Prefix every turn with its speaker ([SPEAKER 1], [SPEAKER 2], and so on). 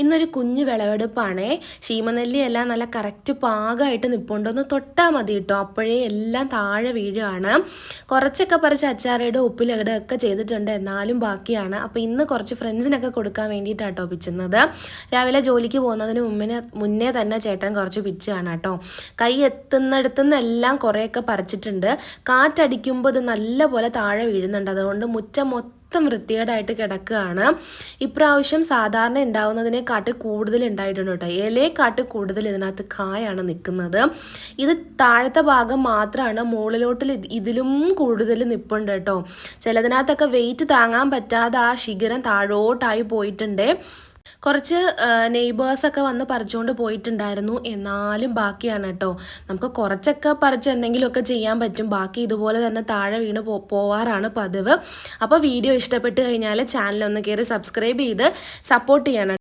[SPEAKER 1] ഇന്നൊരു കുഞ്ഞു വിളവെടുപ്പാണേ. ശീമനെല്ലിയെല്ലാം നല്ല കറക്റ്റ് പാകമായിട്ട് നിൽപ്പുണ്ട്. ഒന്ന് തൊട്ടാൽ മതി കേട്ടോ, അപ്പോഴേ എല്ലാം താഴെ വീഴുകയാണ്. കുറച്ചൊക്കെ പറിച്ച് അച്ചാറിടുക, ഉപ്പിലിടുക ഒക്കെ ചെയ്തിട്ടുണ്ട്, എന്നാലും ബാക്കിയാണ്. അപ്പോൾ ഇന്ന് കുറച്ച് ഫ്രണ്ട്സിനൊക്കെ കൊടുക്കാൻ വേണ്ടിയിട്ടാട്ടോ പിച്ചുന്നത്. രാവിലെ ജോലിക്ക് പോകുന്നതിന് മുന്നേ തന്നെ ചേട്ടൻ കുറച്ച് പിച്ചാണ് കേട്ടോ. കൈ എത്തുന്നിടത്തുനിന്നെല്ലാം കുറേയൊക്കെ പറിച്ചിട്ടുണ്ട്. കാറ്റടിക്കുമ്പോൾ ഇത് നല്ലപോലെ താഴെ വീഴുന്നുണ്ട്. അതുകൊണ്ട് മുറ്റം മൊത്തം വൃത്തികേടായിട്ട് കിടക്കുകയാണ്. ഇപ്രാവശ്യം സാധാരണ ഉണ്ടാവുന്നതിനെക്കാട്ട് കൂടുതൽ ഉണ്ടായിട്ടുണ്ട് കേട്ടോ. ഇലയെക്കാട്ട് കൂടുതൽ ഇതിനകത്ത് കായാണ് നിൽക്കുന്നത്. ഇത് താഴത്തെ ഭാഗം മാത്രമാണ്, മുകളിലോട്ടിൽ ഇതിലും കൂടുതൽ നിൽപ്പുണ്ട് കേട്ടോ. ചിലതിനകത്തൊക്കെ വെയിറ്റ് താങ്ങാൻ പറ്റാതെ ആ ശിഖരം താഴോട്ടായി പോയിട്ടുണ്ട്. കുറച്ച് നെയ്ബേഴ്സൊക്കെ വന്ന് പറിച്ചുകൊണ്ട് പോയിട്ടുണ്ടായിരുന്നു, എന്നാലും ബാക്കിയാണ് കേട്ടോ. നമുക്ക് കുറച്ചൊക്കെ പറിച്ച് എന്തെങ്കിലുമൊക്കെ ചെയ്യാൻ പറ്റും, ബാക്കി ഇതുപോലെ തന്നെ താഴെ വീണ് പോവാറാണ് പതിവ്. അപ്പോൾ വീഡിയോ ഇഷ്ടപ്പെട്ട് കഴിഞ്ഞാൽ ചാനലൊന്ന് കയറി സബ്സ്ക്രൈബ് ചെയ്ത് സപ്പോർട്ട് ചെയ്യണം.